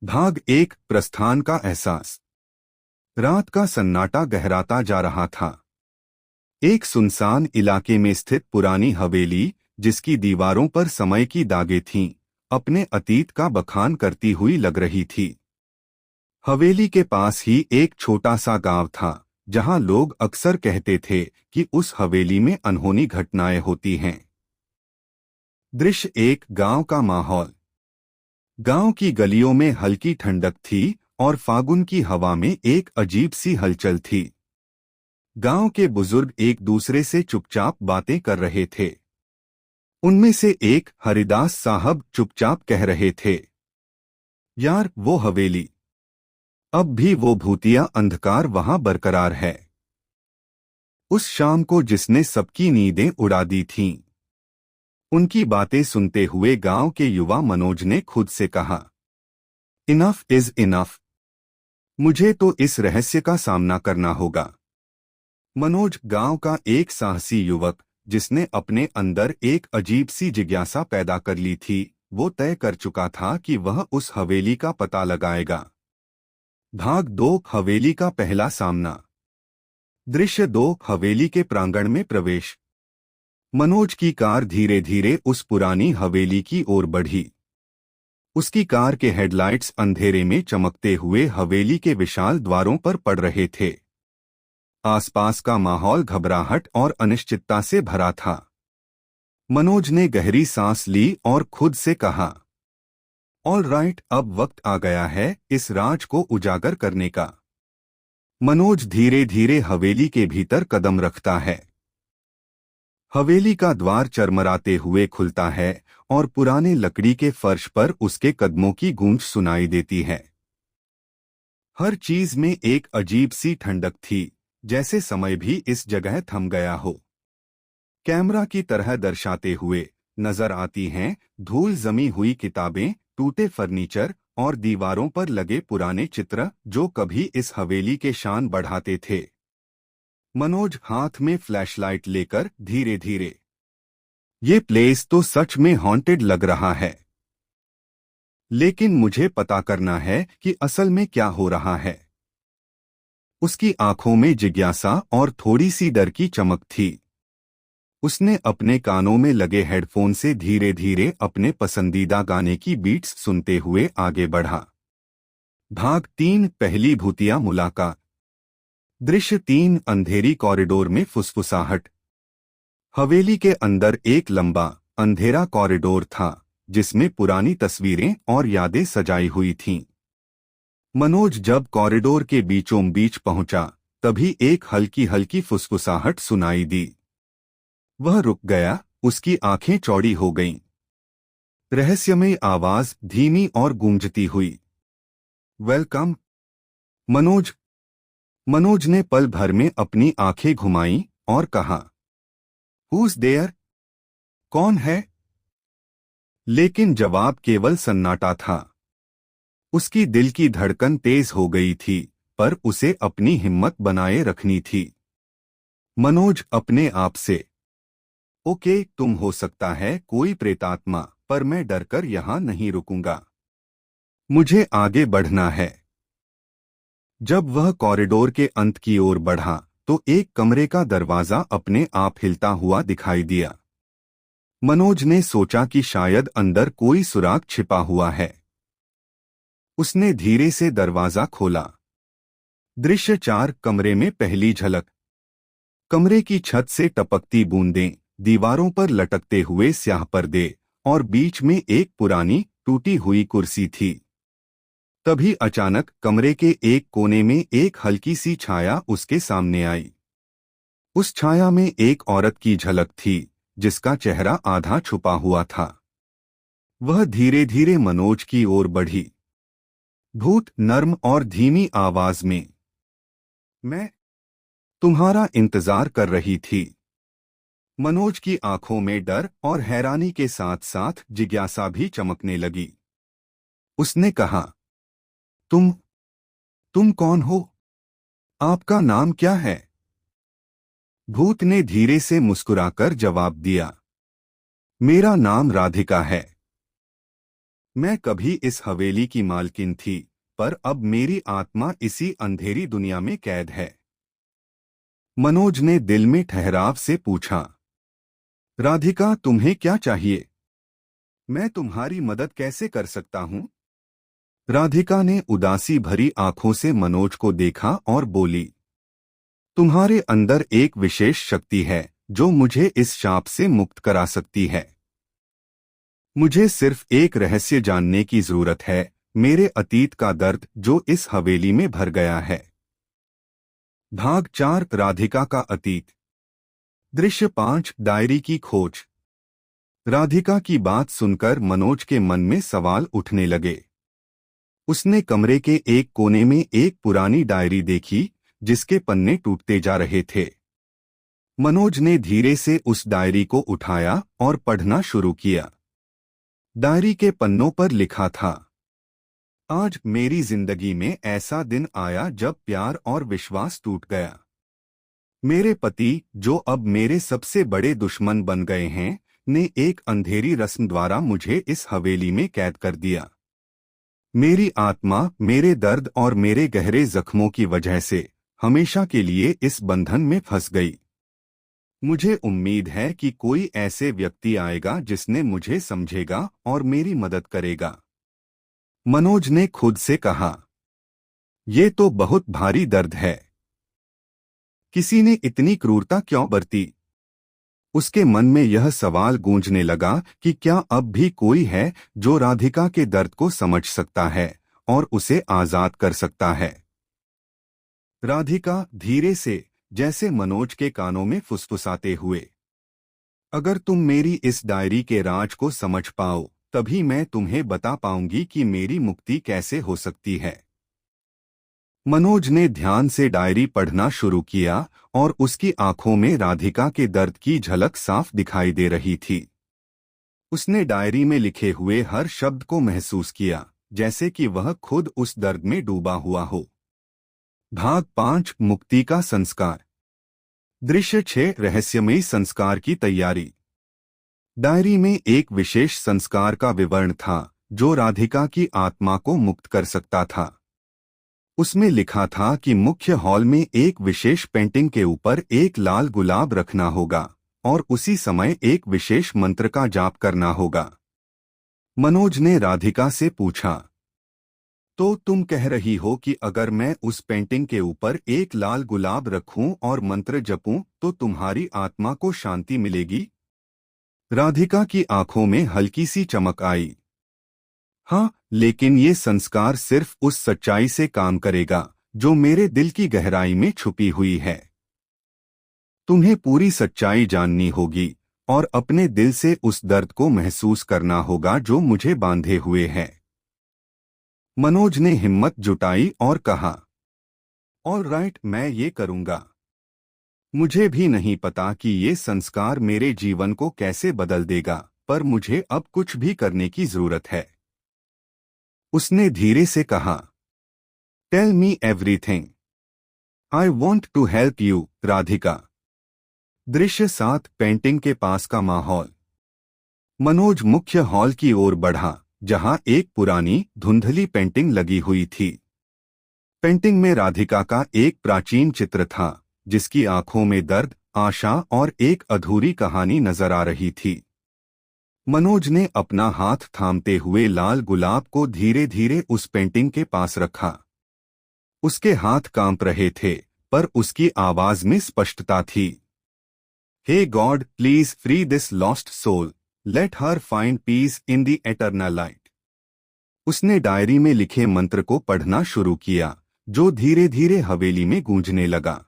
भाग एक प्रस्थान का एहसास। रात का सन्नाटा गहराता जा रहा था। एक सुनसान इलाके में स्थित पुरानी हवेली, जिसकी दीवारों पर समय की दागें थीं, अपने अतीत का बखान करती हुई लग रही थी। हवेली के पास ही एक छोटा सा गांव था, जहां लोग अक्सर कहते थे कि उस हवेली में अनहोनी घटनाएं होती हैं। दृश्य एक गांव का माहौल। गांव की गलियों में हल्की ठंडक थी और फागुन की हवा में एक अजीब सी हलचल थी। गांव के बुजुर्ग एक दूसरे से चुपचाप बातें कर रहे थे। उनमें से एक, हरिदास साहब, चुपचाप कह रहे थे, यार वो हवेली, अब भी वो भूतिया अंधकार वहां बरकरार है। उस शाम को जिसने सबकी नींदें उड़ा दी थीं। उनकी बातें सुनते हुए गांव के युवा मनोज ने खुद से कहा, इनफ इज इनफ, मुझे तो इस रहस्य का सामना करना होगा। मनोज, गांव का एक साहसी युवक, जिसने अपने अंदर एक अजीब सी जिज्ञासा पैदा कर ली थी, वो तय कर चुका था कि वह उस हवेली का पता लगाएगा। भाग दो, हवेली का पहला सामना। दृश्य दो, हवेली के प्रांगण में प्रवेश। मनोज की कार धीरे धीरे उस पुरानी हवेली की ओर बढ़ी। उसकी कार के हेडलाइट्स अंधेरे में चमकते हुए हवेली के विशाल द्वारों पर पड़ रहे थे। आसपास का माहौल घबराहट और अनिश्चितता से भरा था। मनोज ने गहरी सांस ली और खुद से कहा, ऑल राइट, अब वक्त आ गया है इस राज को उजागर करने का। मनोज धीरे धीरे हवेली के भीतर कदम रखता है। हवेली का द्वार चरमराते हुए खुलता है और पुराने लकड़ी के फर्श पर उसके कदमों की गूंज सुनाई देती है। हर चीज में एक अजीब सी ठंडक थी, जैसे समय भी इस जगह थम गया हो। कैमरा की तरह दर्शाते हुए नजर आती हैं धूल जमी हुई किताबें, टूटे फर्नीचर और दीवारों पर लगे पुराने चित्र, जो कभी इस हवेली के शान बढ़ाते थे। मनोज हाथ में फ्लैशलाइट लेकर धीरे धीरे, ये प्लेस तो सच में हॉन्टेड लग रहा है, लेकिन मुझे पता करना है कि असल में क्या हो रहा है। उसकी आंखों में जिज्ञासा और थोड़ी सी डर की चमक थी। उसने अपने कानों में लगे हेडफोन से धीरे धीरे अपने पसंदीदा गाने की बीट्स सुनते हुए आगे बढ़ा। भाग तीन, पहली भूतिया मुलाकात। दृश्य तीन, अंधेरी कॉरिडोर में फुसफुसाहट। हवेली के अंदर एक लंबा अंधेरा कॉरिडोर था, जिसमें पुरानी तस्वीरें और यादें सजाई हुई थीं। मनोज जब कॉरिडोर के बीचों बीच पहुंचा, तभी एक हल्की हल्की फुसफुसाहट सुनाई दी। वह रुक गया, उसकी आंखें चौड़ी हो गईं। रहस्यमय आवाज धीमी और गूंजती हुई, वेलकम मनोज। मनोज ने पल भर में अपनी आंखें घुमाईं और कहा, हूज देयर, कौन है? लेकिन जवाब केवल सन्नाटा था। उसकी दिल की धड़कन तेज हो गई थी, पर उसे अपनी हिम्मत बनाए रखनी थी। मनोज अपने आप से, ओके, तुम हो सकता है कोई प्रेतात्मा, पर मैं डरकर यहां नहीं रुकूंगा। मुझे आगे बढ़ना है। जब वह कॉरिडोर के अंत की ओर बढ़ा, तो एक कमरे का दरवाजा अपने आप हिलता हुआ दिखाई दिया। मनोज ने सोचा कि शायद अंदर कोई सुराग छिपा हुआ है। उसने धीरे से दरवाजा खोला। दृश्य चार, कमरे में पहली झलक। कमरे की छत से टपकती बूंदें, दीवारों पर लटकते हुए स्याह पर्दे और बीच में एक पुरानी टूटी हुई कुर्सी थी। तभी अचानक कमरे के एक कोने में एक हल्की सी छाया उसके सामने आई। उस छाया में एक औरत की झलक थी, जिसका चेहरा आधा छुपा हुआ था। वह धीरे धीरे मनोज की ओर बढ़ी। भूत नर्म और धीमी आवाज में, मैं तुम्हारा इंतजार कर रही थी। मनोज की आंखों में डर और हैरानी के साथ साथ जिज्ञासा भी चमकने लगी। उसने कहा, तुम कौन हो? आपका नाम क्या है? भूत ने धीरे से मुस्कुराकर जवाब दिया, मेरा नाम राधिका है। मैं कभी इस हवेली की मालकिन थी, पर अब मेरी आत्मा इसी अंधेरी दुनिया में कैद है। मनोज ने दिल में ठहराव से पूछा, राधिका, तुम्हें क्या चाहिए? मैं तुम्हारी मदद कैसे कर सकता हूं? राधिका ने उदासी भरी आंखों से मनोज को देखा और बोली, तुम्हारे अंदर एक विशेष शक्ति है जो मुझे इस शाप से मुक्त करा सकती है। मुझे सिर्फ एक रहस्य जानने की जरूरत है, मेरे अतीत का दर्द जो इस हवेली में भर गया है। भाग 4, राधिका का अतीत। दृश्य 5, डायरी की खोज। राधिका की बात सुनकर मनोज के मन में सवाल उठने लगे। उसने कमरे के एक कोने में एक पुरानी डायरी देखी जिसके पन्ने टूटते जा रहे थे। मनोज ने धीरे से उस डायरी को उठाया और पढ़ना शुरू किया। डायरी के पन्नों पर लिखा था, आज मेरी जिंदगी में ऐसा दिन आया जब प्यार और विश्वास टूट गया। मेरे पति, जो अब मेरे सबसे बड़े दुश्मन बन गए हैं, ने एक अंधेरी रस्म द्वारा मुझे इस हवेली में कैद कर दिया। मेरी आत्मा मेरे दर्द और मेरे गहरे जख्मों की वजह से हमेशा के लिए इस बंधन में फंस गई। मुझे उम्मीद है कि कोई ऐसे व्यक्ति आएगा जिसने मुझे समझेगा और मेरी मदद करेगा। मनोज ने खुद से कहा, ये तो बहुत भारी दर्द है। किसी ने इतनी क्रूरता क्यों बरती? उसके मन में यह सवाल गूंजने लगा कि क्या अब भी कोई है जो राधिका के दर्द को समझ सकता है और उसे आजाद कर सकता है। राधिका धीरे से, जैसे मनोज के कानों में फुसफुसाते हुए, अगर तुम मेरी इस डायरी के राज को समझ पाओ तभी मैं तुम्हें बता पाऊंगी कि मेरी मुक्ति कैसे हो सकती है। मनोज ने ध्यान से डायरी पढ़ना शुरू किया और उसकी आंखों में राधिका के दर्द की झलक साफ दिखाई दे रही थी। उसने डायरी में लिखे हुए हर शब्द को महसूस किया, जैसे कि वह खुद उस दर्द में डूबा हुआ हो। भाग 5, मुक्ति का संस्कार। दृश्य 6, रहस्यमयी संस्कार की तैयारी। डायरी में एक विशेष संस्कार का विवरण था जो राधिका की आत्मा को मुक्त कर सकता था। उसमें लिखा था कि मुख्य हॉल में एक विशेष पेंटिंग के ऊपर एक लाल गुलाब रखना होगा और उसी समय एक विशेष मंत्र का जाप करना होगा। मनोज ने राधिका से पूछा, तो तुम कह रही हो कि अगर मैं उस पेंटिंग के ऊपर एक लाल गुलाब रखूं और मंत्र जपूं तो तुम्हारी आत्मा को शांति मिलेगी? राधिका की आंखों में हल्की सी चमक आई। हाँ, लेकिन ये संस्कार सिर्फ उस सच्चाई से काम करेगा जो मेरे दिल की गहराई में छुपी हुई है। तुम्हें पूरी सच्चाई जाननी होगी और अपने दिल से उस दर्द को महसूस करना होगा जो मुझे बांधे हुए है। मनोज ने हिम्मत जुटाई और कहा, ऑल राइट, मैं ये करूंगा। मुझे भी नहीं पता कि ये संस्कार मेरे जीवन को कैसे बदल देगा, पर मुझे अब कुछ भी करने की जरूरत है। उसने धीरे से कहा, tell me everything, I want to help you, Radhika. दृश्य 7, पेंटिंग के पास का माहौल। मनोज मुख्य हॉल की ओर बढ़ा जहां एक पुरानी धुंधली पेंटिंग लगी हुई थी। पेंटिंग में राधिका का एक प्राचीन चित्र था जिसकी आंखों में दर्द, आशा और एक अधूरी कहानी नजर आ रही थी। मनोज ने अपना हाथ थामते हुए लाल गुलाब को धीरे धीरे उस पेंटिंग के पास रखा। उसके हाथ कांप रहे थे, पर उसकी आवाज में स्पष्टता थी। Hey God, please free this lost soul, let her find peace in the eternal light. उसने डायरी में लिखे मंत्र को पढ़ना शुरू किया, जो धीरे धीरे हवेली में गूंजने लगा।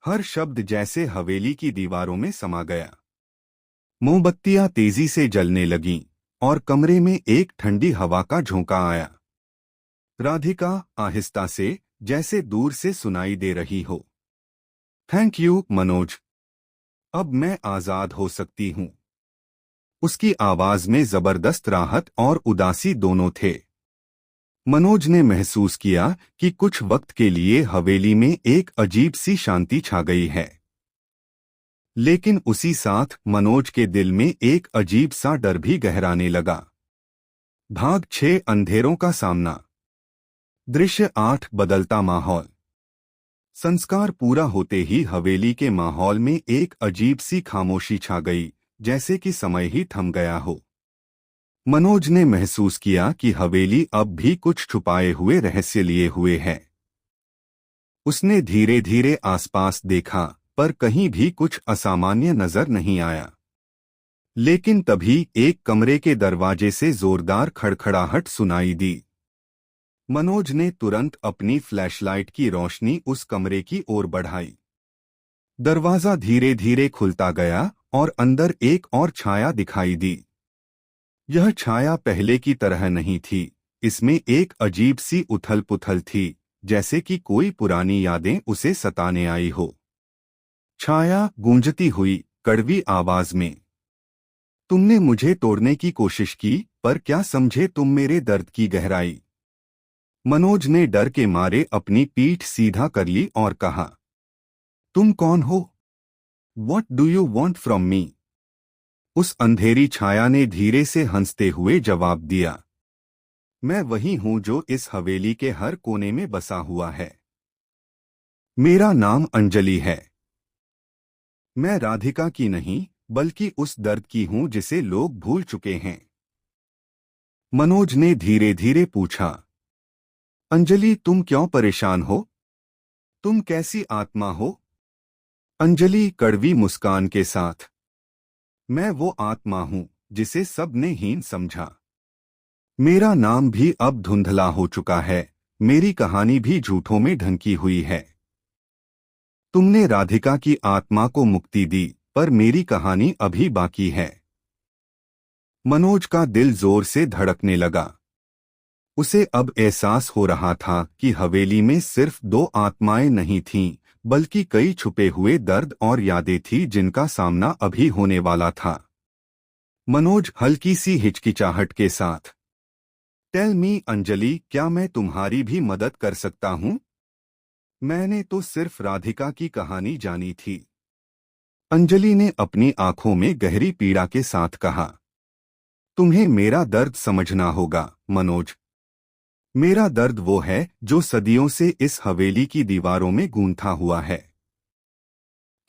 हर शब्द जैसे हवेली की दीवारों में समा गया। मोमबत्तियां तेजी से जलने लगीं और कमरे में एक ठंडी हवा का झोंका आया। राधिका आहिस्ता से, जैसे दूर से सुनाई दे रही हो, थैंक यू मनोज, अब मैं आजाद हो सकती हूं। उसकी आवाज में जबरदस्त राहत और उदासी दोनों थे। मनोज ने महसूस किया कि कुछ वक्त के लिए हवेली में एक अजीब सी शांति छा गई है। लेकिन उसी साथ मनोज के दिल में एक अजीब सा डर भी गहराने लगा। भाग 6 अंधेरों का सामना। दृश्य 8 बदलता माहौल। संस्कार पूरा होते ही हवेली के माहौल में एक अजीब सी खामोशी छा गई, जैसे कि समय ही थम गया हो। मनोज ने महसूस किया कि हवेली अब भी कुछ छुपाए हुए रहस्य लिए हुए है। उसने धीरे धीरे आसपास देखा, पर कहीं भी कुछ असामान्य नजर नहीं आया। लेकिन तभी एक कमरे के दरवाजे से जोरदार खड़खड़ाहट सुनाई दी। मनोज ने तुरंत अपनी फ्लैशलाइट की रोशनी उस कमरे की ओर बढ़ाई। दरवाजा धीरे धीरे खुलता गया और अंदर एक और छाया दिखाई दी। यह छाया पहले की तरह नहीं थी, इसमें एक अजीब सी उथल पुथल थी, जैसे कि कोई पुरानी यादें उसे सताने आई हो। छाया गूंजती हुई कड़वी आवाज में, तुमने मुझे तोड़ने की कोशिश की, पर क्या समझे तुम मेरे दर्द की गहराई। मनोज ने डर के मारे अपनी पीठ सीधा कर ली और कहा, तुम कौन हो? What do you want from me? उस अंधेरी छाया ने धीरे से हंसते हुए जवाब दिया, मैं वही हूं जो इस हवेली के हर कोने में बसा हुआ है। मेरा नाम अंजलि है। मैं राधिका की नहीं, बल्कि उस दर्द की हूं जिसे लोग भूल चुके हैं। मनोज ने धीरे धीरे पूछा, अंजलि तुम क्यों परेशान हो? तुम कैसी आत्मा हो? अंजलि कड़वी मुस्कान के साथ, मैं वो आत्मा हूं जिसे सबने हीन समझा। मेरा नाम भी अब धुंधला हो चुका है, मेरी कहानी भी झूठों में ढंकी हुई है। तुमने राधिका की आत्मा को मुक्ति दी, पर मेरी कहानी अभी बाकी है। मनोज का दिल जोर से धड़कने लगा। उसे अब एहसास हो रहा था कि हवेली में सिर्फ 2 आत्माएं नहीं थीं, बल्कि कई छुपे हुए दर्द और यादें थीं जिनका सामना अभी होने वाला था। मनोज हल्की सी हिचकिचाहट के साथ, टेल मी अंजलि, क्या मैं तुम्हारी भी मदद कर सकता हूं? मैंने तो सिर्फ राधिका की कहानी जानी थी। अंजलि ने अपनी आंखों में गहरी पीड़ा के साथ कहा, तुम्हें मेरा दर्द समझना होगा मनोज। मेरा दर्द वो है जो सदियों से इस हवेली की दीवारों में गूंथा हुआ है।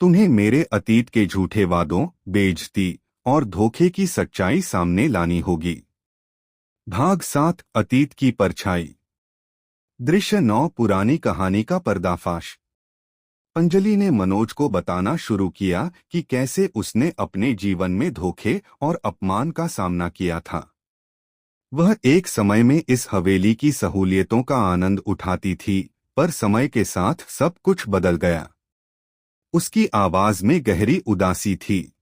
तुम्हें मेरे अतीत के झूठे वादों, बेइज्जती और धोखे की सच्चाई सामने लानी होगी। भाग 7 अतीत की परछाई। दृश्य 9 पुरानी कहानी का पर्दाफाश। अंजलि ने मनोज को बताना शुरू किया कि कैसे उसने अपने जीवन में धोखे और अपमान का सामना किया था। वह एक समय में इस हवेली की सहूलियतों का आनंद उठाती थी, पर समय के साथ सब कुछ बदल गया। उसकी आवाज में गहरी उदासी थी।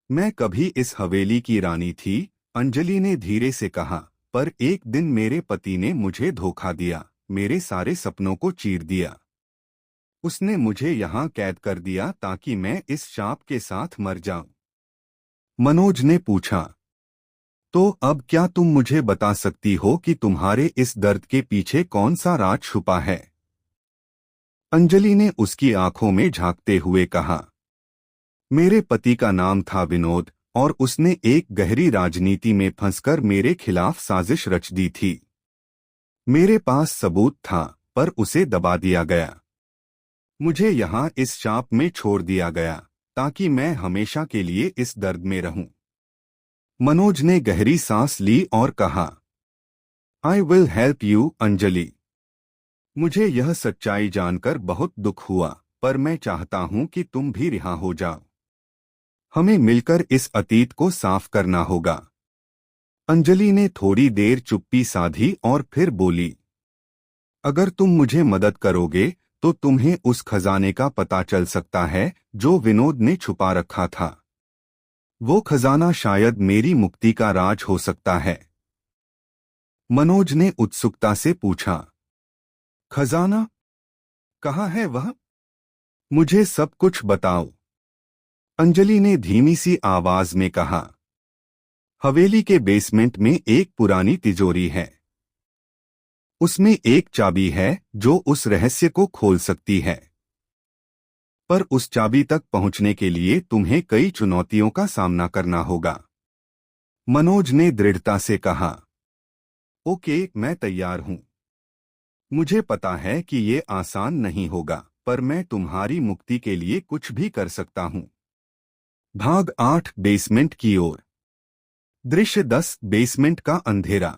मैं कभी इस हवेली की रानी थी, अंजलि ने धीरे से कहा, पर एक दिन मेरे पति ने मुझे धोखा दिया, मेरे सारे सपनों को चीर दिया। उसने मुझे यहाँ कैद कर दिया ताकि मैं इस शाप के साथ मर जाऊं। मनोज ने पूछा, तो अब क्या तुम मुझे बता सकती हो कि तुम्हारे इस दर्द के पीछे कौन सा राज छुपा है? अंजलि ने उसकी आंखों में झांकते हुए कहा, मेरे पति का नाम था विनोद और उसने एक गहरी राजनीति में फंसकर मेरे खिलाफ साजिश रच दी थी। मेरे पास सबूत था, पर उसे दबा दिया गया। मुझे यहाँ इस शाप में छोड़ दिया गया ताकि मैं हमेशा के लिए इस दर्द में रहूं। मनोज ने गहरी सांस ली और कहा, I will help you Anjali. मुझे यह सच्चाई जानकर बहुत दुख हुआ, पर मैं चाहता हूं कि तुम भी रिहा हो जाओ। हमें मिलकर इस अतीत को साफ करना होगा। अंजलि ने थोड़ी देर चुप्पी साधी और फिर बोली, अगर तुम मुझे मदद करोगे तो तुम्हें उस खजाने का पता चल सकता है जो विनोद ने छुपा रखा था। वो खजाना शायद मेरी मुक्ति का राज हो सकता है। मनोज ने उत्सुकता से पूछा, खजाना? कहाँ है वह? मुझे सब कुछ बताओ। अंजलि ने धीमी सी आवाज में कहा, हवेली के बेसमेंट में एक पुरानी तिजोरी है। उसमें एक चाबी है जो उस रहस्य को खोल सकती है, पर उस चाबी तक पहुंचने के लिए तुम्हें कई चुनौतियों का सामना करना होगा। मनोज ने दृढ़ता से कहा, ओके, मैं तैयार हूँ। मुझे पता है कि ये आसान नहीं होगा, पर मैं तुम्हारी मुक्ति के लिए कुछ भी कर सकता हूँ। भाग 8 बेसमेंट की ओर। दृश्य 10 बेसमेंट का अंधेरा।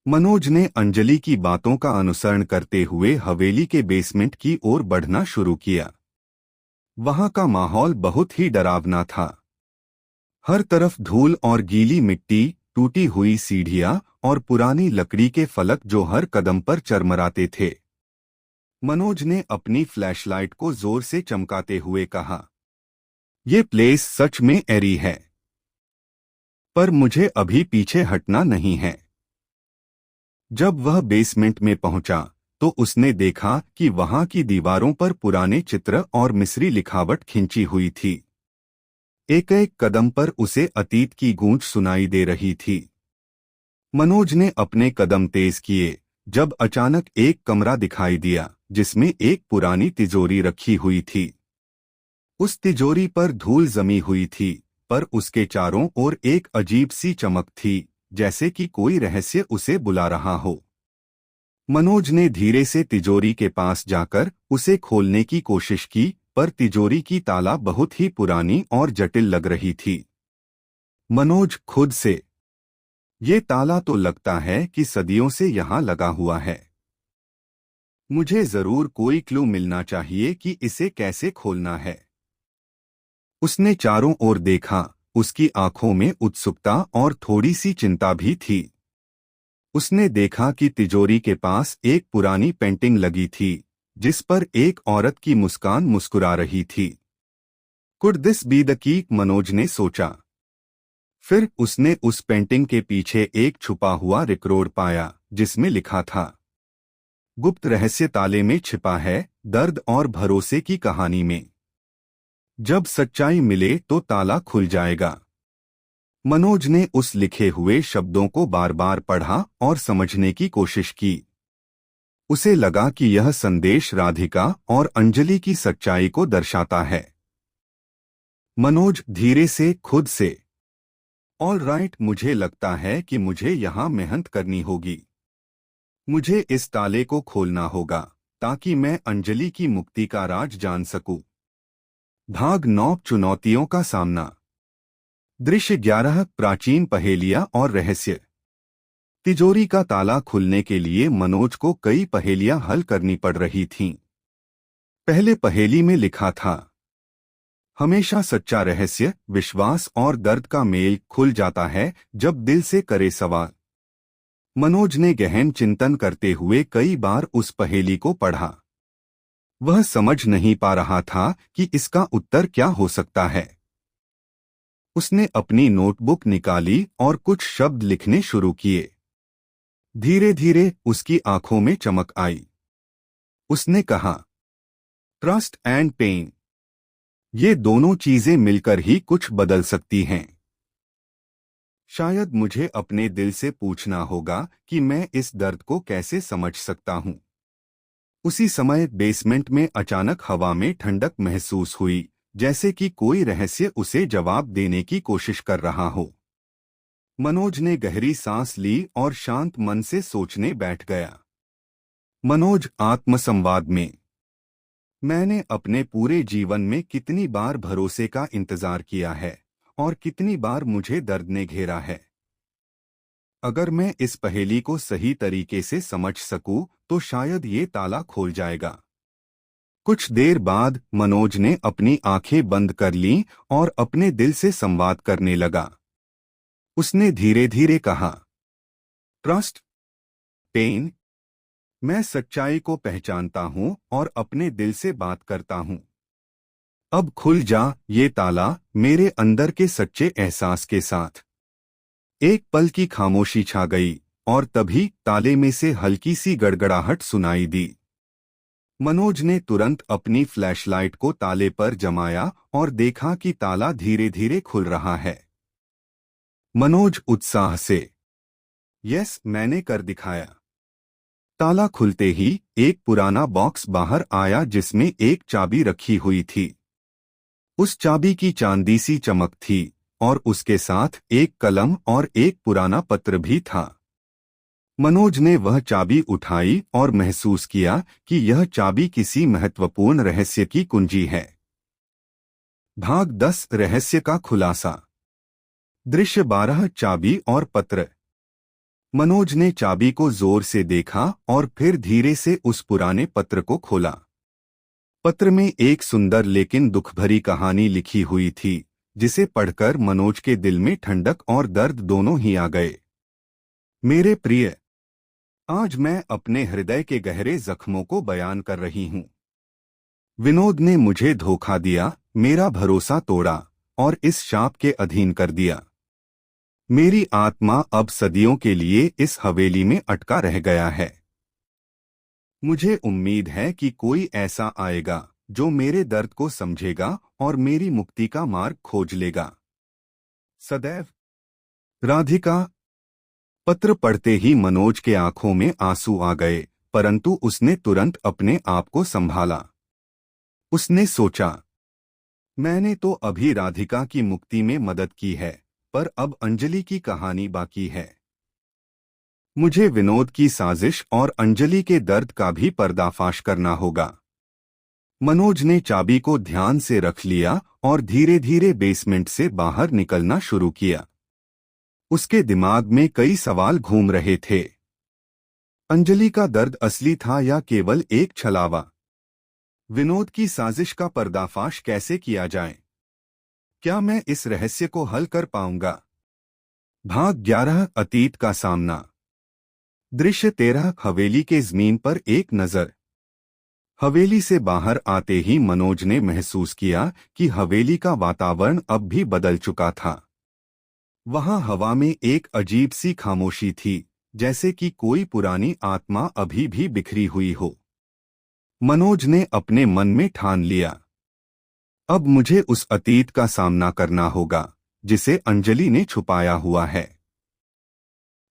मनोज ने अंजलि की बातों का अनुसरण करते हुए हवेली के बेसमेंट की ओर बढ़ना शुरू किया। वहां का माहौल बहुत ही डरावना था। हर तरफ धूल और गीली मिट्टी, टूटी हुई सीढ़ियां और पुरानी लकड़ी के फलक जो हर कदम पर चरमराते थे। मनोज ने अपनी फ्लैशलाइट को जोर से चमकाते हुए कहा, ये प्लेस सच में एरी है, पर मुझे अभी पीछे हटना नहीं है। जब वह बेसमेंट में पहुंचा तो उसने देखा कि वहां की दीवारों पर पुराने चित्र और मिस्री लिखावट खिंची हुई थी। एक एक कदम पर उसे अतीत की गूंज सुनाई दे रही थी। मनोज ने अपने कदम तेज किए जब अचानक एक कमरा दिखाई दिया जिसमें एक पुरानी तिजोरी रखी हुई थी। उस तिजोरी पर धूल जमी हुई थी, पर उसके चारों ओर एक अजीब सी चमक थी, जैसे कि कोई रहस्य उसे बुला रहा हो। मनोज ने धीरे से तिजोरी के पास जाकर उसे खोलने की कोशिश की, पर तिजोरी की ताला बहुत ही पुरानी और जटिल लग रही थी। मनोज खुद से, ये ताला तो लगता है कि सदियों से यहाँ लगा हुआ है। मुझे जरूर कोई क्लू मिलना चाहिए कि इसे कैसे खोलना है। उसने चारों ओर देखा, उसकी आंखों में उत्सुकता और थोड़ी सी चिंता भी थी। उसने देखा कि तिजोरी के पास एक पुरानी पेंटिंग लगी थी, जिस पर एक औरत की मुस्कान मुस्कुरा रही थी। Could this be the key, Manoj ने सोचा। फिर उसने उस पेंटिंग के पीछे एक छुपा हुआ रिकॉर्ड पाया, जिसमें लिखा था, गुप्त रहस्य ताले में छिपा है, दर्द और भरोसे की कहानी में। जब सच्चाई मिले तो ताला खुल जाएगा। मनोज ने उस लिखे हुए शब्दों को बार बार पढ़ा और समझने की कोशिश की। उसे लगा कि यह संदेश राधिका और अंजलि की सच्चाई को दर्शाता है। मनोज धीरे से खुद से, ऑल राइट, मुझे लगता है कि मुझे यहाँ मेहनत करनी होगी। मुझे इस ताले को खोलना होगा ताकि मैं अंजलि की मुक्ति का राज जान सकूं। भाग 9 चुनौतियों का सामना। दृश्य 11 प्राचीन पहेलियां और रहस्य। तिजोरी का ताला खुलने के लिए मनोज को कई पहेलियां हल करनी पड़ रही थीं। पहले पहेली में लिखा था, हमेशा सच्चा रहस्य, विश्वास और दर्द का मेल खुल जाता है जब दिल से करे सवाल। मनोज ने गहन चिंतन करते हुए कई बार उस पहेली को पढ़ा। वह समझ नहीं पा रहा था कि इसका उत्तर क्या हो सकता है। उसने अपनी नोटबुक निकाली और कुछ शब्द लिखने शुरू किए। धीरे धीरे उसकी आंखों में चमक आई। उसने कहा, ट्रस्ट एंड पेन, ये दोनों चीजें मिलकर ही कुछ बदल सकती हैं। शायद मुझे अपने दिल से पूछना होगा कि मैं इस दर्द को कैसे समझ सकता हूं। उसी समय बेसमेंट में अचानक हवा में ठंडक महसूस हुई, जैसे कि कोई रहस्य उसे जवाब देने की कोशिश कर रहा हो। मनोज ने गहरी सांस ली और शांत मन से सोचने बैठ गया। मनोज आत्मसंवाद में, मैंने अपने पूरे जीवन में कितनी बार भरोसे का इंतजार किया है और कितनी बार मुझे दर्द ने घेरा है। अगर मैं इस पहेली को सही तरीके से समझ सकूं तो शायद ये ताला खोल जाएगा। कुछ देर बाद मनोज ने अपनी आंखें बंद कर लीं और अपने दिल से संवाद करने लगा। उसने धीरे धीरे कहा, ट्रस्ट, पेन, मैं सच्चाई को पहचानता हूं और अपने दिल से बात करता हूं। अब खुल जा ये ताला मेरे अंदर के सच्चे एहसास के साथ। एक पल की खामोशी छा गई और तभी ताले में से हल्की सी गड़गड़ाहट सुनाई दी। मनोज ने तुरंत अपनी फ्लैशलाइट को ताले पर जमाया और देखा कि ताला धीरे धीरे खुल रहा है। मनोज उत्साह से, यस, मैंने कर दिखाया। ताला खुलते ही एक पुराना बॉक्स बाहर आया जिसमें एक चाबी रखी हुई थी। उस चाबी की चांदी सी चमक थी और उसके साथ एक कलम और एक पुराना पत्र भी था। मनोज ने वह चाबी उठाई और महसूस किया कि यह चाबी किसी महत्वपूर्ण रहस्य की कुंजी है। भाग 10 रहस्य का खुलासा। दृश्य 12 चाबी और पत्र। मनोज ने चाबी को जोर से देखा और फिर धीरे से उस पुराने पत्र को खोला। पत्र में एक सुंदर लेकिन दुखभरी कहानी लिखी हुई थी, जिसे पढ़कर मनोज के दिल में ठंडक और दर्द दोनों ही आ गए। मेरे प्रिय, आज मैं अपने हृदय के गहरे जख्मों को बयान कर रही हूं। विनोद ने मुझे धोखा दिया, मेरा भरोसा तोड़ा और इस शाप के अधीन कर दिया। मेरी आत्मा अब सदियों के लिए इस हवेली में अटका रह गया है। मुझे उम्मीद है कि कोई ऐसा आएगा जो मेरे दर्द को समझेगा और मेरी मुक्ति का मार्ग खोज लेगा। सदैव, राधिका। पत्र पढ़ते ही मनोज के आंखों में आंसू आ गए, परंतु उसने तुरंत अपने आप को संभाला। उसने सोचा, मैंने तो अभी राधिका की मुक्ति में मदद की है, पर अब अंजलि की कहानी बाकी है। मुझे विनोद की साजिश और अंजलि के दर्द का भी पर्दाफाश करना होगा। मनोज ने चाबी को ध्यान से रख लिया और धीरे धीरे बेसमेंट से बाहर निकलना शुरू किया। उसके दिमाग में कई सवाल घूम रहे थे। अंजलि का दर्द असली था या केवल एक छलावा? विनोद की साजिश का पर्दाफाश कैसे किया जाए? क्या मैं इस रहस्य को हल कर पाऊंगा? भाग 11 अतीत का सामना। दृश्य 13 हवेली के जमीन पर एक नजर। हवेली से बाहर आते ही मनोज ने महसूस किया कि हवेली का वातावरण अब भी बदल चुका था। वहां हवा में एक अजीब सी खामोशी थी, जैसे कि कोई पुरानी आत्मा अभी भी बिखरी हुई हो। मनोज ने अपने मन में ठान लिया, अब मुझे उस अतीत का सामना करना होगा जिसे अंजलि ने छुपाया हुआ है।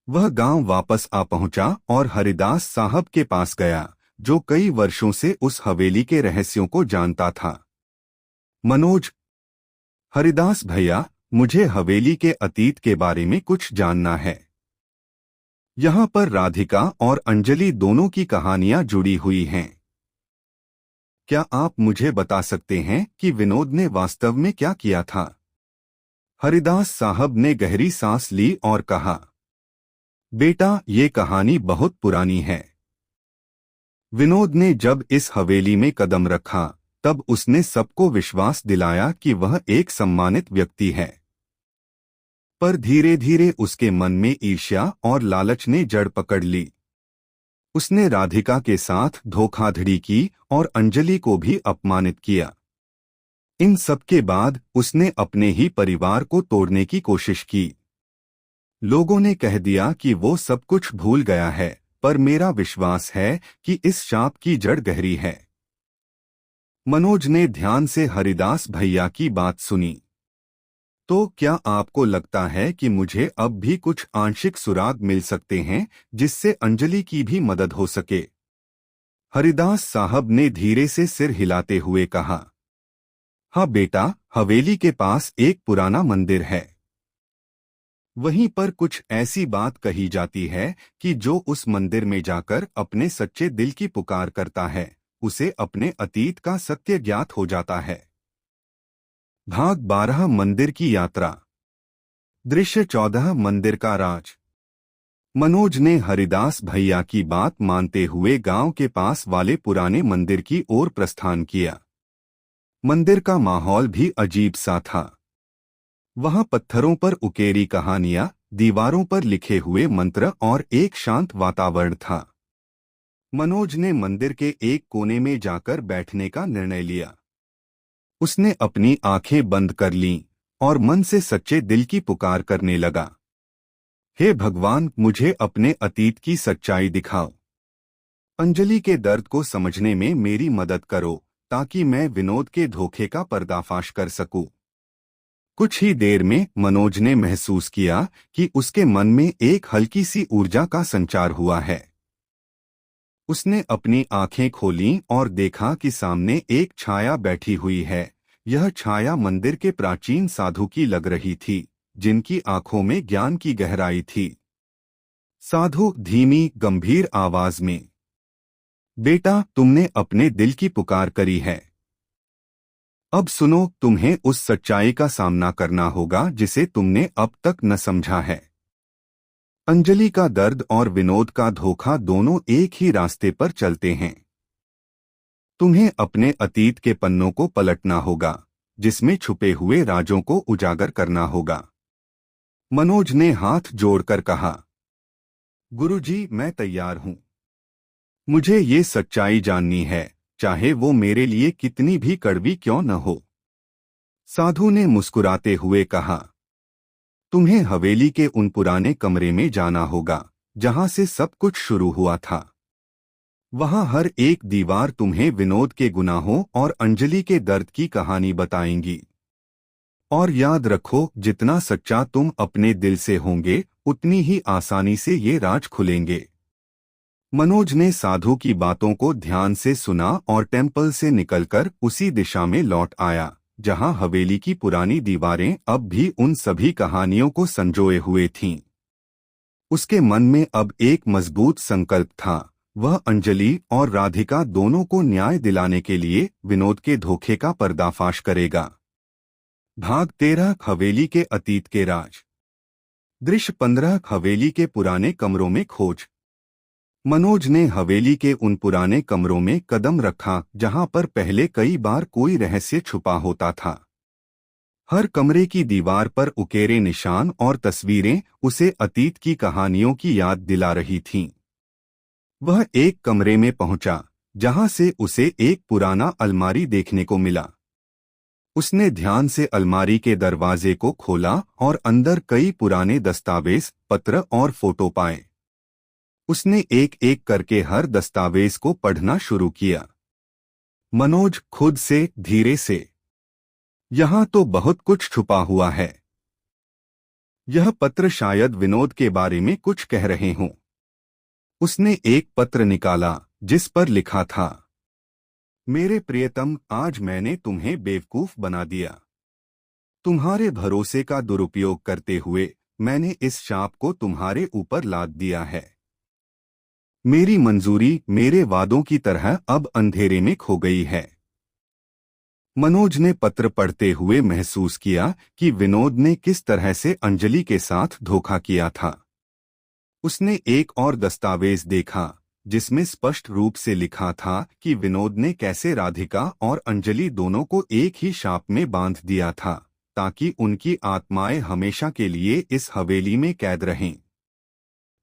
वह गांव वापस आ पहुंचा और हरिदास साहब के पास गया, जो कई वर्षों से उस हवेली के रहस्यों को जानता था। मनोज, हरिदास भैया, मुझे हवेली के अतीत के बारे में कुछ जानना है। यहाँ पर राधिका और अंजलि दोनों की कहानियां जुड़ी हुई हैं। क्या आप मुझे बता सकते हैं कि विनोद ने वास्तव में क्या किया था? हरिदास साहब ने गहरी सांस ली और कहा, बेटा, ये कहानी बहुत पुरानी है। विनोद ने जब इस हवेली में कदम रखा, तब उसने सबको विश्वास दिलाया कि वह एक सम्मानित व्यक्ति है। पर धीरे धीरे उसके मन में ईर्ष्या और लालच ने जड़ पकड़ ली। उसने राधिका के साथ धोखाधड़ी की और अंजलि को भी अपमानित किया। इन सब के बाद उसने अपने ही परिवार को तोड़ने की कोशिश की। लोगों ने कह दिया कि वो सब कुछ भूल गया है, पर मेरा विश्वास है कि इस शाप की जड़ गहरी है। मनोज ने ध्यान से हरिदास भैया की बात सुनी। तो क्या आपको लगता है कि मुझे अब भी कुछ आंशिक सुराग मिल सकते हैं जिससे अंजलि की भी मदद हो सके? हरिदास साहब ने धीरे से सिर हिलाते हुए कहा, हाँ बेटा, हवेली के पास एक पुराना मंदिर है। वहीं पर कुछ ऐसी बात कही जाती है कि जो उस मंदिर में जाकर अपने सच्चे दिल की पुकार करता है, उसे अपने अतीत का सत्य ज्ञात हो जाता है। भाग 12 मंदिर की यात्रा। दृश्य 14 मंदिर का राज। मनोज ने हरिदास भैया की बात मानते हुए गांव के पास वाले पुराने मंदिर की ओर प्रस्थान किया। मंदिर का माहौल भी अजीब सा था। वहां पत्थरों पर उकेरी कहानियां, दीवारों पर लिखे हुए मंत्र और एक शांत वातावरण था। मनोज ने मंदिर के एक कोने में जाकर बैठने का निर्णय लिया। उसने अपनी आंखें बंद कर लीं और मन से सच्चे दिल की पुकार करने लगा, हे भगवान, मुझे अपने अतीत की सच्चाई दिखाओ। अंजलि के दर्द को समझने में मेरी मदद करो, ताकि मैं विनोद के धोखे का पर्दाफाश कर सकूं। कुछ ही देर में मनोज ने महसूस किया कि उसके मन में एक हल्की सी ऊर्जा का संचार हुआ है। उसने अपनी आंखें खोलीं और देखा कि सामने एक छाया बैठी हुई है। यह छाया मंदिर के प्राचीन साधु की लग रही थी, जिनकी आंखों में ज्ञान की गहराई थी। साधु धीमी गंभीर आवाज में, बेटा तुमने अपने दिल की पुकार करी है। अब सुनो, तुम्हें उस सच्चाई का सामना करना होगा जिसे तुमने अब तक न समझा है। अंजलि का दर्द और विनोद का धोखा दोनों एक ही रास्ते पर चलते हैं। तुम्हें अपने अतीत के पन्नों को पलटना होगा, जिसमें छुपे हुए राजों को उजागर करना होगा। मनोज ने हाथ जोड़कर कहा, गुरुजी मैं तैयार हूं। मुझे ये सच्चाई जाननी है, चाहे वो मेरे लिए कितनी भी कड़वी क्यों न हो। साधु ने मुस्कुराते हुए कहा, तुम्हें हवेली के उन पुराने कमरे में जाना होगा जहां से सब कुछ शुरू हुआ था। वहां हर एक दीवार तुम्हें विनोद के गुनाहों और अंजलि के दर्द की कहानी बताएंगी। और याद रखो, जितना सच्चा तुम अपने दिल से होंगे उतनी ही आसानी से ये राज खुलेंगे। मनोज ने साधु की बातों को ध्यान से सुना और टेम्पल से निकलकर उसी दिशा में लौट आया जहां हवेली की पुरानी दीवारें अब भी उन सभी कहानियों को संजोए हुए थीं। उसके मन में अब एक मजबूत संकल्प था, वह अंजलि और राधिका दोनों को न्याय दिलाने के लिए विनोद के धोखे का पर्दाफाश करेगा। भाग 13 हवेली के अतीत के राज। दृश्य 15 हवेली के पुराने कमरों में खोज। मनोज ने हवेली के उन पुराने कमरों में कदम रखा जहां पर पहले कई बार कोई रहस्य छुपा होता था। हर कमरे की दीवार पर उकेरे निशान और तस्वीरें उसे अतीत की कहानियों की याद दिला रही थीं। वह एक कमरे में पहुंचा जहां से उसे एक पुराना अलमारी देखने को मिला। उसने ध्यान से अलमारी के दरवाजे को खोला और अंदर कई पुराने दस्तावेज, पत्र और फोटो पाए। उसने एक एक करके हर दस्तावेज को पढ़ना शुरू किया। मनोज खुद से धीरे से, यहां तो बहुत कुछ छुपा हुआ है। यह पत्र शायद विनोद के बारे में कुछ कह रहे हों। उसने एक पत्र निकाला जिस पर लिखा था, मेरे प्रियतम, आज मैंने तुम्हें बेवकूफ बना दिया। तुम्हारे भरोसे का दुरुपयोग करते हुए मैंने इस शाप को तुम्हारे ऊपर लाद दिया है। मेरी मंजूरी मेरे वादों की तरह अब अंधेरे में खो गई है। मनोज ने पत्र पढ़ते हुए महसूस किया कि विनोद ने किस तरह से अंजलि के साथ धोखा किया था। उसने एक और दस्तावेज देखा जिसमें स्पष्ट रूप से लिखा था कि विनोद ने कैसे राधिका और अंजलि दोनों को एक ही शाप में बांध दिया था ताकि उनकी आत्माएं हमेशा के लिए इस हवेली में कैद रहें।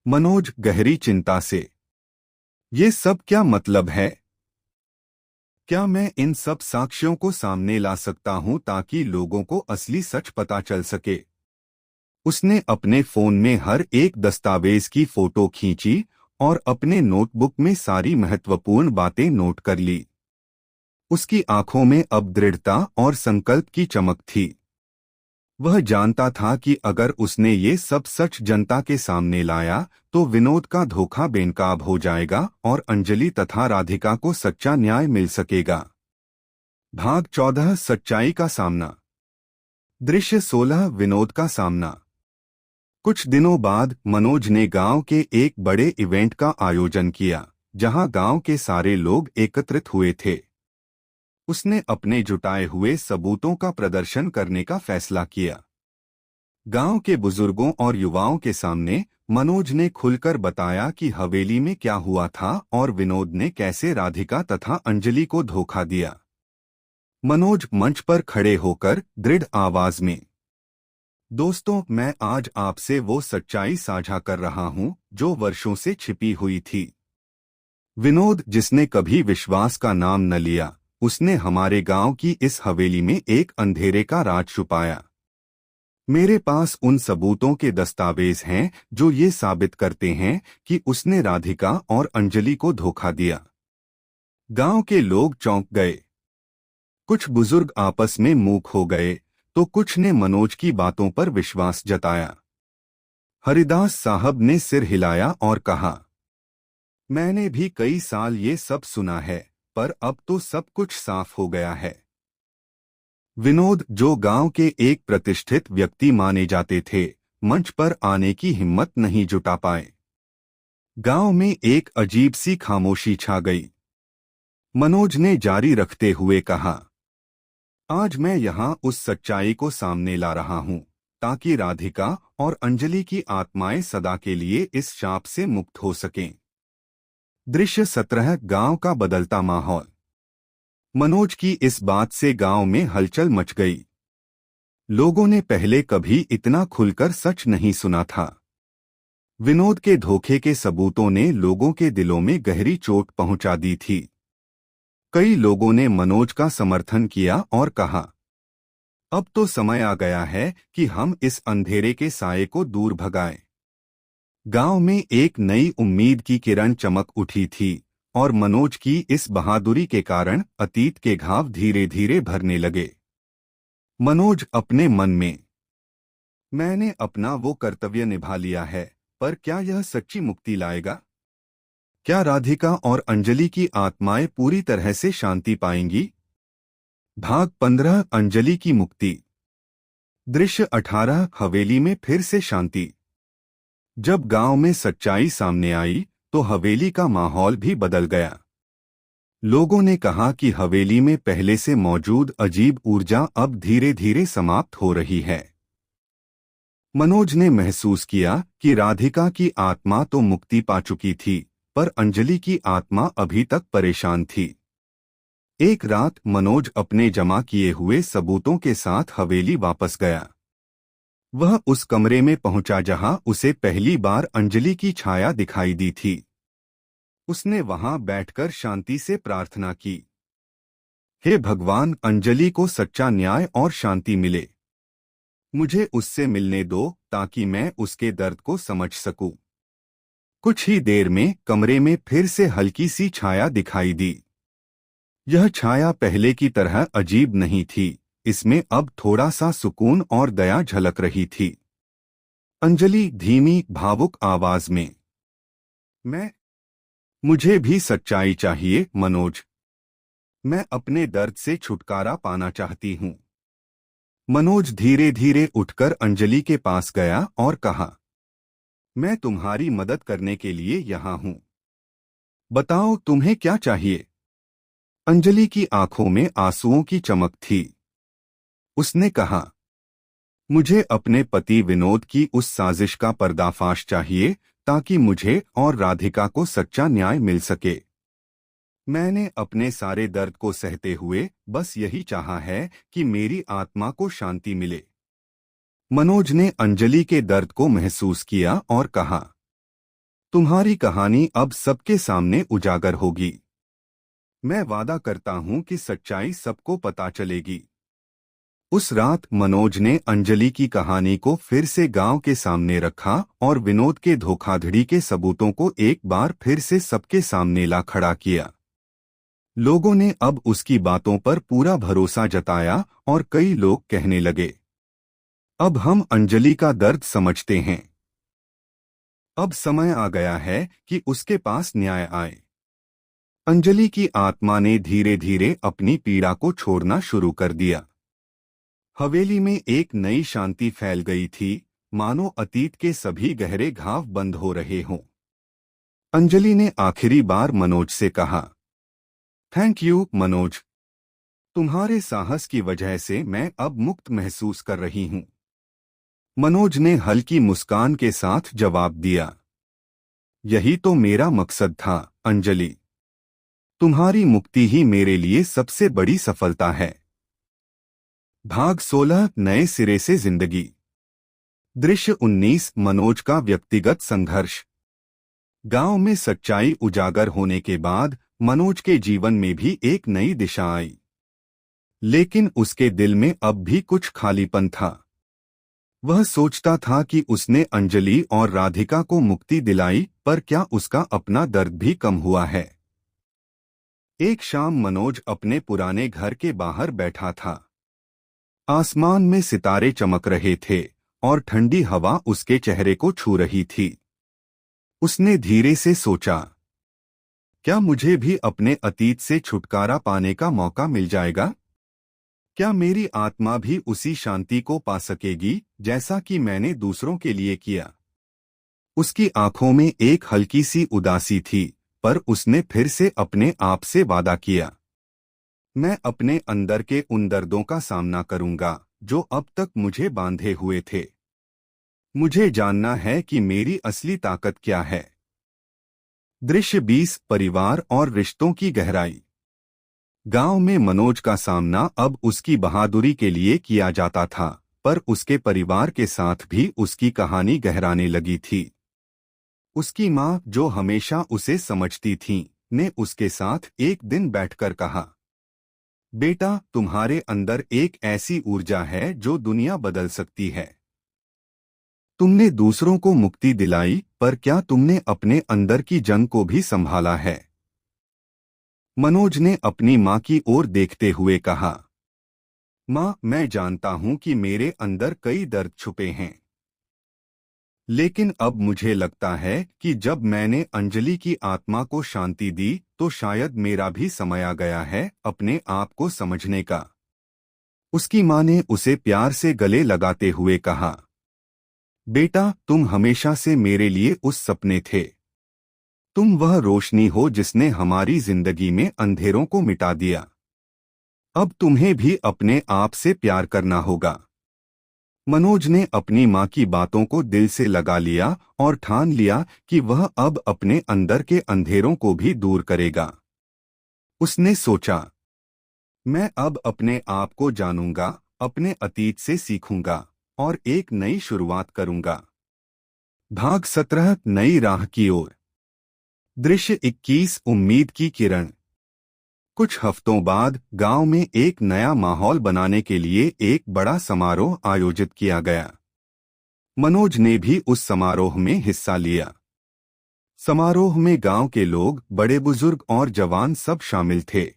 मनोज गहरी चिंता से, ये सब क्या मतलब है? क्या मैं इन सब साक्ष्यों को सामने ला सकता हूं ताकि लोगों को असली सच पता चल सके? उसने अपने फोन में हर एक दस्तावेज की फोटो खींची और अपने नोटबुक में सारी महत्वपूर्ण बातें नोट कर ली। उसकी आंखों में अब दृढ़ता और संकल्प की चमक थी। वह जानता था कि अगर उसने ये सब सच जनता के सामने लाया तो विनोद का धोखा बेनकाब हो जाएगा और अंजलि तथा राधिका को सच्चा न्याय मिल सकेगा। भाग 14 सच्चाई का सामना। दृश्य 16 विनोद का सामना। कुछ दिनों बाद मनोज ने गांव के एक बड़े इवेंट का आयोजन किया जहां गांव के सारे लोग एकत्रित हुए थे। उसने अपने जुटाए हुए सबूतों का प्रदर्शन करने का फैसला किया। गांव के बुजुर्गों और युवाओं के सामने मनोज ने खुलकर बताया कि हवेली में क्या हुआ था और विनोद ने कैसे राधिका तथा अंजलि को धोखा दिया। मनोज मंच पर खड़े होकर दृढ़ आवाज में, दोस्तों, मैं आज आपसे वो सच्चाई साझा कर रहा हूं जो वर्षों से छिपी हुई थी। विनोद, जिसने कभी विश्वास का नाम न लिया, उसने हमारे गांव की इस हवेली में एक अंधेरे का राज छुपाया। मेरे पास उन सबूतों के दस्तावेज हैं जो ये साबित करते हैं कि उसने राधिका और अंजलि को धोखा दिया। गांव के लोग चौंक गए। कुछ बुजुर्ग आपस में मूक हो गए तो कुछ ने मनोज की बातों पर विश्वास जताया। हरिदास साहब ने सिर हिलाया और कहा, मैंने भी कई साल ये सब सुना है, पर अब तो सब कुछ साफ हो गया है। विनोद, जो गांव के एक प्रतिष्ठित व्यक्ति माने जाते थे, मंच पर आने की हिम्मत नहीं जुटा पाए। गांव में एक अजीब सी खामोशी छा गई। मनोज ने जारी रखते हुए कहा, आज मैं यहाँ उस सच्चाई को सामने ला रहा हूँ ताकि राधिका और अंजलि की आत्माएं सदा के लिए इस शाप से मुक्त हो सकें। दृश्य 17। गांव का बदलता माहौल। मनोज की इस बात से गांव में हलचल मच गई। लोगों ने पहले कभी इतना खुलकर सच नहीं सुना था। विनोद के धोखे के सबूतों ने लोगों के दिलों में गहरी चोट पहुंचा दी थी। कई लोगों ने मनोज का समर्थन किया और कहा, अब तो समय आ गया है कि हम इस अंधेरे के साये को दूर भगाएं। गांव में एक नई उम्मीद की किरण चमक उठी थी और मनोज की इस बहादुरी के कारण अतीत के घाव धीरे धीरे भरने लगे। मनोज अपने मन में, मैंने अपना वो कर्तव्य निभा लिया है, पर क्या यह सच्ची मुक्ति लाएगा? क्या राधिका और अंजलि की आत्माएं पूरी तरह से शांति पाएंगी? भाग 15। अंजलि की मुक्ति। दृश्य 18। हवेली में फिर से शांति। जब गांव में सच्चाई सामने आई तो हवेली का माहौल भी बदल गया। लोगों ने कहा कि हवेली में पहले से मौजूद अजीब ऊर्जा अब धीरे धीरे समाप्त हो रही है। मनोज ने महसूस किया कि राधिका की आत्मा तो मुक्ति पा चुकी थी, पर अंजलि की आत्मा अभी तक परेशान थी। एक रात मनोज अपने जमा किए हुए सबूतों के साथ हवेली वापस गया। वह उस कमरे में पहुंचा जहां उसे पहली बार अंजलि की छाया दिखाई दी थी। उसने वहां बैठकर शांति से प्रार्थना की, हे भगवान, अंजलि को सच्चा न्याय और शांति मिले। मुझे उससे मिलने दो ताकि मैं उसके दर्द को समझ सकूं। कुछ ही देर में कमरे में फिर से हल्की सी छाया दिखाई दी। यह छाया पहले की तरह अजीब नहीं थी, इसमें अब थोड़ा सा सुकून और दया झलक रही थी। अंजलि धीमी भावुक आवाज में, मुझे भी सच्चाई चाहिए मनोज। मैं अपने दर्द से छुटकारा पाना चाहती हूँ। मनोज धीरे धीरे उठकर अंजलि के पास गया और कहा, मैं तुम्हारी मदद करने के लिए यहाँ हूँ। बताओ तुम्हें क्या चाहिए? अंजलि की आंखों में आंसुओं की चमक थी। उसने कहा, मुझे अपने पति विनोद की उस साजिश का पर्दाफाश चाहिए ताकि मुझे और राधिका को सच्चा न्याय मिल सके। मैंने अपने सारे दर्द को सहते हुए बस यही चाहा है कि मेरी आत्मा को शांति मिले। मनोज ने अंजलि के दर्द को महसूस किया और कहा, तुम्हारी कहानी अब सबके सामने उजागर होगी। मैं वादा करता हूं कि सच्चाई सबको पता चलेगी। उस रात मनोज ने अंजलि की कहानी को फिर से गांव के सामने रखा और विनोद के धोखाधड़ी के सबूतों को एक बार फिर से सबके सामने ला खड़ा किया। लोगों ने अब उसकी बातों पर पूरा भरोसा जताया और कई लोग कहने लगे, अब हम अंजलि का दर्द समझते हैं। अब समय आ गया है कि उसके पास न्याय आए। अंजलि की आत्मा ने धीरे धीरे अपनी पीड़ा को छोड़ना शुरू कर दिया। हवेली में एक नई शांति फैल गई थी, मानो अतीत के सभी गहरे घाव बंद हो रहे हों। अंजलि ने आखिरी बार मनोज से कहा, थैंक यू मनोज, तुम्हारे साहस की वजह से मैं अब मुक्त महसूस कर रही हूँ। मनोज ने हल्की मुस्कान के साथ जवाब दिया, यही तो मेरा मकसद था अंजलि। तुम्हारी मुक्ति ही मेरे लिए सबसे बड़ी सफलता है। भाग 16। नए सिरे से जिंदगी। दृश्य 19। मनोज का व्यक्तिगत संघर्ष। गांव में सच्चाई उजागर होने के बाद मनोज के जीवन में भी एक नई दिशा आई, लेकिन उसके दिल में अब भी कुछ खालीपन था। वह सोचता था कि उसने अंजलि और राधिका को मुक्ति दिलाई, पर क्या उसका अपना दर्द भी कम हुआ है? एक शाम मनोज अपने पुराने घर के बाहर बैठा था। आसमान में सितारे चमक रहे थे और ठंडी हवा उसके चेहरे को छू रही थी। उसने धीरे से सोचा, क्या मुझे भी अपने अतीत से छुटकारा पाने का मौका मिल जाएगा? क्या मेरी आत्मा भी उसी शांति को पा सकेगी जैसा कि मैंने दूसरों के लिए किया? उसकी आंखों में एक हल्की सी उदासी थी, पर उसने फिर से अपने आप से वादा किया, मैं अपने अंदर के उन दर्दों का सामना करूंगा जो अब तक मुझे बांधे हुए थे। मुझे जानना है कि मेरी असली ताकत क्या है। दृश्य 20 परिवार और रिश्तों की गहराई। गांव में मनोज का सामना अब उसकी बहादुरी के लिए किया जाता था, पर उसके परिवार के साथ भी उसकी कहानी गहराने लगी थी। उसकी माँ, जो हमेशा उसे समझती थी, ने उसके साथ एक दिन बैठकर कहा, बेटा, तुम्हारे अंदर एक ऐसी ऊर्जा है जो दुनिया बदल सकती है। तुमने दूसरों को मुक्ति दिलाई, पर क्या तुमने अपने अंदर की जंग को भी संभाला है? मनोज ने अपनी माँ की ओर देखते हुए कहा, माँ, मैं जानता हूँ कि मेरे अंदर कई दर्द छुपे हैं, लेकिन अब मुझे लगता है कि जब मैंने अंजलि की आत्मा को शांति दी तो शायद मेरा भी समय आ गया है अपने आप को समझने का। उसकी माँ ने उसे प्यार से गले लगाते हुए कहा, बेटा, तुम हमेशा से मेरे लिए उस सपने थे। तुम वह रोशनी हो जिसने हमारी जिंदगी में अंधेरों को मिटा दिया। अब तुम्हें भी अपने आप से प्यार करना होगा। मनोज ने अपनी माँ की बातों को दिल से लगा लिया और ठान लिया कि वह अब अपने अंदर के अंधेरों को भी दूर करेगा। उसने सोचा, मैं अब अपने आप को जानूंगा, अपने अतीत से सीखूंगा और एक नई शुरुआत करूंगा। भाग 17 नई राह की ओर। दृश्य 21 उम्मीद की किरण। कुछ हफ्तों बाद गांव में एक नया माहौल बनाने के लिए एक बड़ा समारोह आयोजित किया गया। मनोज ने भी उस समारोह में हिस्सा लिया। समारोह में गांव के लोग, बड़े बुजुर्ग और जवान सब शामिल थे।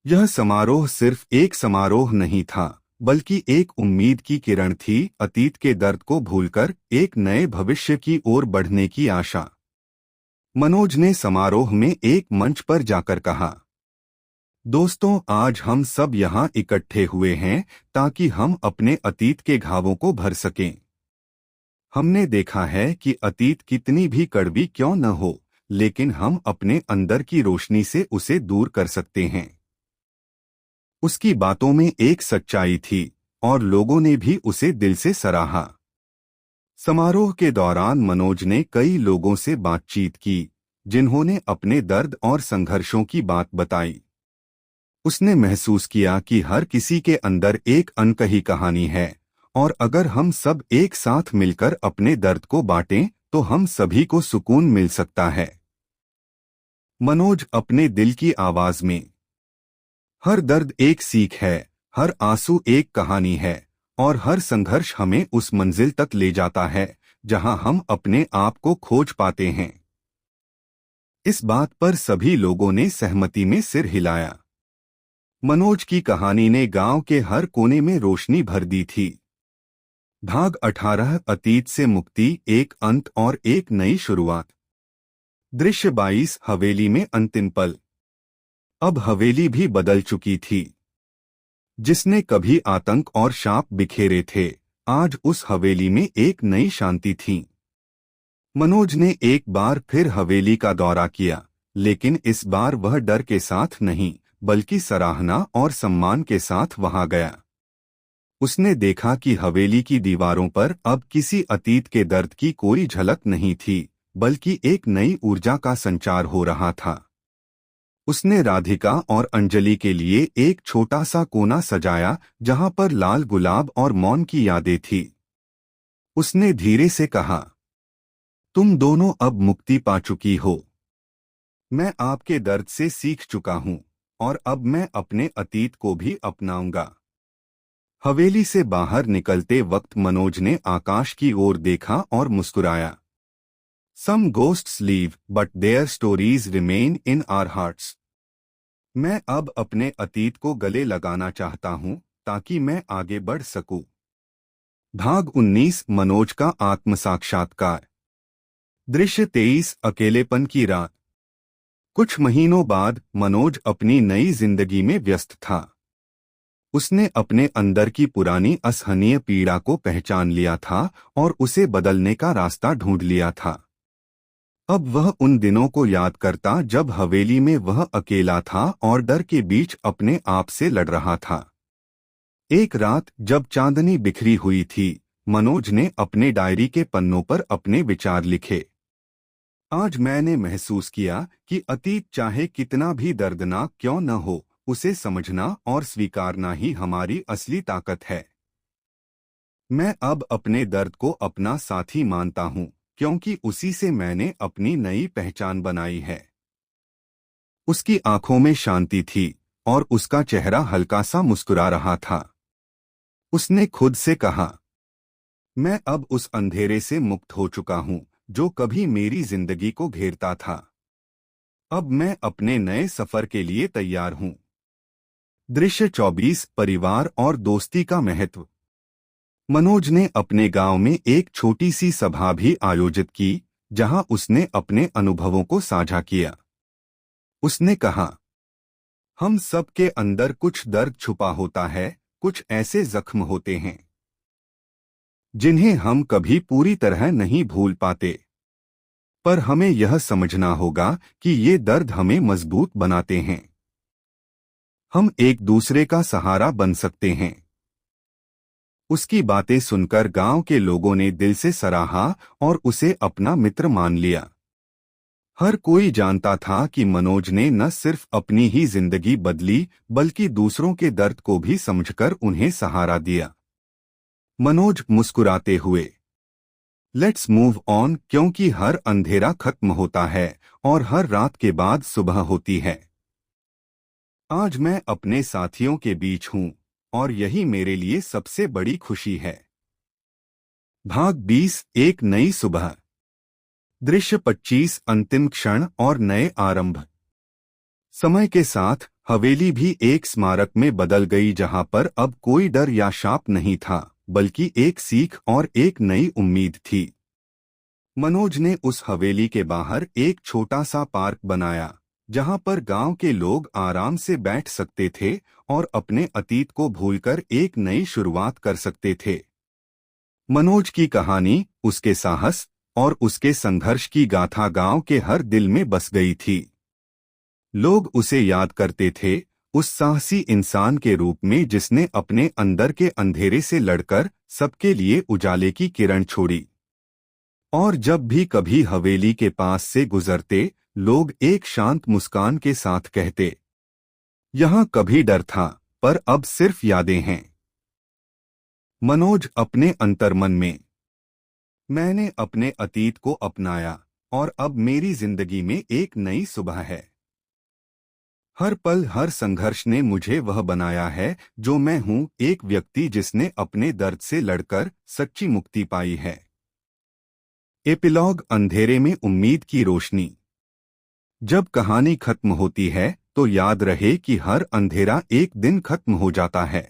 यह समारोह सिर्फ एक समारोह नहीं था, बल्कि एक उम्मीद की किरण थी, अतीत के दर्द को भूलकर एक नए भविष्य की ओर बढ़ने की आशा। मनोज ने समारोह में एक मंच पर जाकर कहा, दोस्तों, आज हम सब यहाँ इकट्ठे हुए हैं ताकि हम अपने अतीत के घावों को भर सकें। हमने देखा है कि अतीत कितनी भी कड़वी क्यों न हो, लेकिन हम अपने अंदर की रोशनी से उसे दूर कर सकते हैं। उसकी बातों में एक सच्चाई थी और लोगों ने भी उसे दिल से सराहा। समारोह के दौरान मनोज ने कई लोगों से बातचीत की, जिन्होंने अपने दर्द और संघर्षों की बात बताई। उसने महसूस किया कि हर किसी के अंदर एक अनकही कहानी है और अगर हम सब एक साथ मिलकर अपने दर्द को बांटें तो हम सभी को सुकून मिल सकता है। मनोज अपने दिल की आवाज में। हर दर्द एक सीख है, हर आंसू एक कहानी है और हर संघर्ष हमें उस मंजिल तक ले जाता है जहां हम अपने आप को खोज पाते हैं। इस बात पर सभी लोगों ने सहमति में सिर हिलाया। मनोज की कहानी ने गांव के हर कोने में रोशनी भर दी थी। भाग 18 अतीत से मुक्ति, एक अंत और एक नई शुरुआत। दृश्य 22 हवेली में अंतिम पल। अब हवेली भी बदल चुकी थी। जिसने कभी आतंक और शाप बिखेरे थे, आज उस हवेली में एक नई शांति थी। मनोज ने एक बार फिर हवेली का दौरा किया, लेकिन इस बार वह डर के साथ नहीं, बल्कि सराहना और सम्मान के साथ वहां गया। उसने देखा कि हवेली की दीवारों पर अब किसी अतीत के दर्द की कोई झलक नहीं थी, बल्कि एक नई ऊर्जा का संचार हो रहा था। उसने राधिका और अंजलि के लिए एक छोटा सा कोना सजाया जहां पर लाल गुलाब और मौन की यादें थी। उसने धीरे से कहा, तुम दोनों अब मुक्ति पा चुकी हो। मैं आपके दर्द से सीख चुका हूं और अब मैं अपने अतीत को भी अपनाऊंगा। हवेली से बाहर निकलते वक्त मनोज ने आकाश की ओर देखा और मुस्कुराया। Some ghosts leave, but their stories remain in our hearts. मैं अब अपने अतीत को गले लगाना चाहता हूं ताकि मैं आगे बढ़ सकूं। भाग 19 मनोज का आत्म साक्षात्कार। दृश्य 23 अकेलेपन की रात। कुछ महीनों बाद मनोज अपनी नई जिंदगी में व्यस्त था। उसने अपने अंदर की पुरानी असहनीय पीड़ा को पहचान लिया था और उसे बदलने का रास्ता ढूंढ लिया था। अब वह उन दिनों को याद करता जब हवेली में वह अकेला था और डर के बीच अपने आप से लड़ रहा था। एक रात जब चांदनी बिखरी हुई थी, मनोज ने अपने डायरी के पन्नों पर अपने विचार लिखे। आज मैंने महसूस किया कि अतीत चाहे कितना भी दर्दनाक क्यों न हो, उसे समझना और स्वीकारना ही हमारी असली ताकत है। मैं अब अपने दर्द को अपना साथी मानता हूँ, क्योंकि उसी से मैंने अपनी नई पहचान बनाई है। उसकी आंखों में शांति थी और उसका चेहरा हल्का सा मुस्कुरा रहा था। उसने खुद से कहा, मैं अब उस अंधेरे से मुक्त हो चुका हूँ जो कभी मेरी जिंदगी को घेरता था। अब मैं अपने नए सफर के लिए तैयार हूँ। दृश्य 24 परिवार और दोस्ती का महत्व। मनोज ने अपने गांव में एक छोटी सी सभा भी आयोजित की, जहां उसने अपने अनुभवों को साझा किया। उसने कहा, हम सबके अंदर कुछ दर्द छुपा होता है, कुछ ऐसे जख्म होते हैं जिन्हें हम कभी पूरी तरह नहीं भूल पाते। पर हमें यह समझना होगा कि ये दर्द हमें मजबूत बनाते हैं। हम एक दूसरे का सहारा बन सकते हैं। उसकी बातें सुनकर गांव के लोगों ने दिल से सराहा और उसे अपना मित्र मान लिया। हर कोई जानता था कि मनोज ने न सिर्फ अपनी ही जिंदगी बदली, बल्कि दूसरों के दर्द को भी समझकर उन्हें सहारा दिया। मनोज मुस्कुराते हुए, लेट्स मूव ऑन, क्योंकि हर अंधेरा खत्म होता है और हर रात के बाद सुबह होती है। आज मैं अपने साथियों के बीच हूँ और यही मेरे लिए सबसे बड़ी खुशी है। भाग 20 एक नई सुबह। दृश्य 25 अंतिम क्षण और नए आरंभ। समय के साथ हवेली भी एक स्मारक में बदल गई, जहां पर अब कोई डर या शाप नहीं था, बल्कि एक सीख और एक नई उम्मीद थी। मनोज ने उस हवेली के बाहर एक छोटा सा पार्क बनाया, जहां पर गांव के लोग आराम से बैठ सकते थे और अपने अतीत को भूलकर एक नई शुरुआत कर सकते थे। मनोज की कहानी, उसके साहस और उसके संघर्ष की गाथा गांव के हर दिल में बस गई थी। लोग उसे याद करते थे, उस साहसी इंसान के रूप में जिसने अपने अंदर के अंधेरे से लड़कर सबके लिए उजाले की किरण छोड़ी। और जब भी कभी हवेली के पास से गुजरते, लोग एक शांत मुस्कान के साथ कहते, यहाँ कभी डर था, पर अब सिर्फ यादें हैं। मनोज अपने अंतर्मन में, मैंने अपने अतीत को अपनाया और अब मेरी जिंदगी में एक नई सुबह है। हर पल, हर संघर्ष ने मुझे वह बनाया है जो मैं हूँ, एक व्यक्ति जिसने अपने दर्द से लड़कर सच्ची मुक्ति पाई है। एपिलॉग, अंधेरे में उम्मीद की रोशनी। जब कहानी खत्म होती है तो याद रहे कि हर अंधेरा एक दिन खत्म हो जाता है।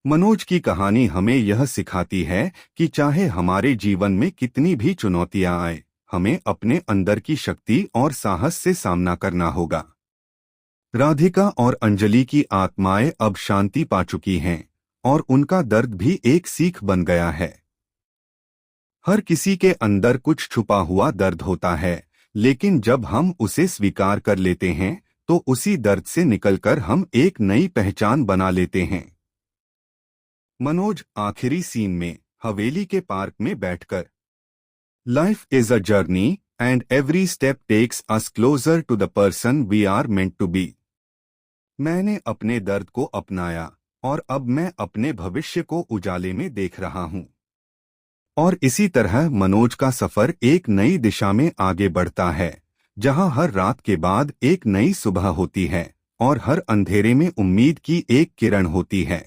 मनोज की कहानी हमें यह सिखाती है कि चाहे हमारे जीवन में कितनी भी चुनौतियां आए, हमें अपने अंदर की शक्ति और साहस से सामना करना होगा। राधिका और अंजलि की आत्माएं अब शांति पा चुकी हैं और उनका दर्द भी एक सीख बन गया है। हर किसी के अंदर कुछ छुपा हुआ दर्द होता है, लेकिन जब हम उसे स्वीकार कर लेते हैं तो उसी दर्द से निकलकर हम एक नई पहचान बना लेते हैं। मनोज आखिरी सीन में हवेली के पार्क में बैठकर, life is a journey and every step takes us closer to the person we are meant to be. मैंने अपने दर्द को अपनाया और अब मैं अपने भविष्य को उजाले में देख रहा हूं। और इसी तरह मनोज का सफर एक नई दिशा में आगे बढ़ता है, जहां हर रात के बाद एक नई सुबह होती है और हर अंधेरे में उम्मीद की एक किरण होती है।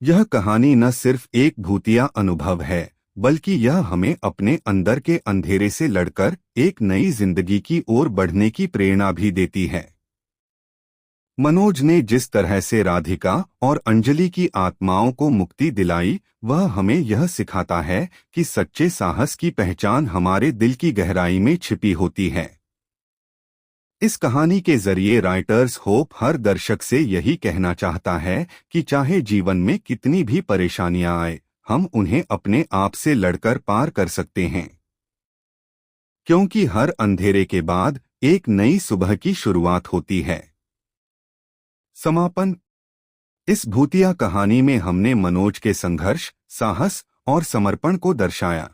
यह कहानी न सिर्फ एक भूतिया अनुभव है, बल्कि यह हमें अपने अंदर के अंधेरे से लड़कर एक नई जिंदगी की ओर बढ़ने की प्रेरणा भी देती है। मनोज ने जिस तरह से राधिका और अंजलि की आत्माओं को मुक्ति दिलाई, वह हमें यह सिखाता है कि सच्चे साहस की पहचान हमारे दिल की गहराई में छिपी होती है। इस कहानी के जरिए राइटर्स होप हर दर्शक से यही कहना चाहता है कि चाहे जीवन में कितनी भी परेशानियां आए, हम उन्हें अपने आप से लड़कर पार कर सकते हैं, क्योंकि हर अंधेरे के बाद एक नई सुबह की शुरुआत होती है। समापन। इस भूतिया कहानी में हमने मनोज के संघर्ष, साहस और समर्पण को दर्शाया।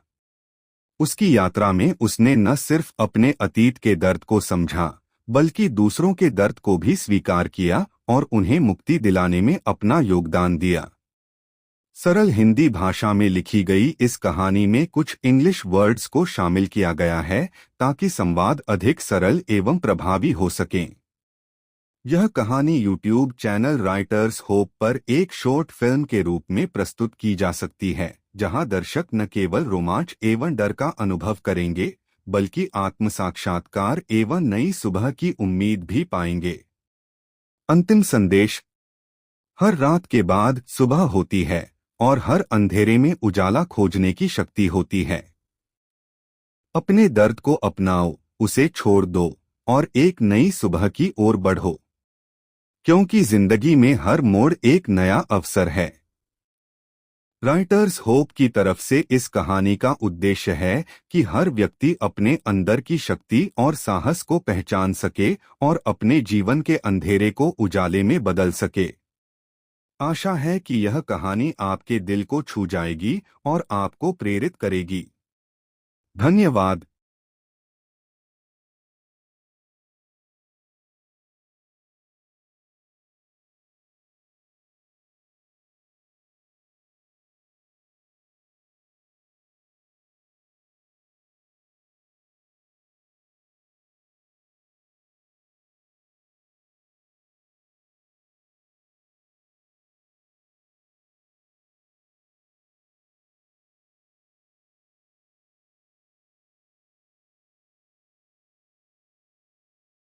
उसकी यात्रा में उसने न सिर्फ अपने अतीत के दर्द को समझा, बल्कि दूसरों के दर्द को भी स्वीकार किया और उन्हें मुक्ति दिलाने में अपना योगदान दिया। सरल हिंदी भाषा में लिखी गई इस कहानी में कुछ इंग्लिश वर्ड्स को शामिल किया गया है ताकि संवाद अधिक सरल एवं प्रभावी हो सके। यह कहानी यूट्यूब चैनल राइटर्स होप पर एक शॉर्ट फिल्म के रूप में प्रस्तुत की जा सकती है, जहां दर्शक न केवल रोमांच एवं डर का अनुभव करेंगे, बल्कि आत्म साक्षात्कार एवं नई सुबह की उम्मीद भी पाएंगे। अंतिम संदेश। हर रात के बाद सुबह होती है और हर अंधेरे में उजाला खोजने की शक्ति होती है। अपने दर्द को अपनाओ, उसे छोड़ दो और एक नई सुबह की ओर बढ़ो, क्योंकि जिंदगी में हर मोड़ एक नया अवसर है। राइटर्स होप की तरफ से इस कहानी का उद्देश्य है कि हर व्यक्ति अपने अंदर की शक्ति और साहस को पहचान सके और अपने जीवन के अंधेरे को उजाले में बदल सके। आशा है कि यह कहानी आपके दिल को छू जाएगी और आपको प्रेरित करेगी। धन्यवाद।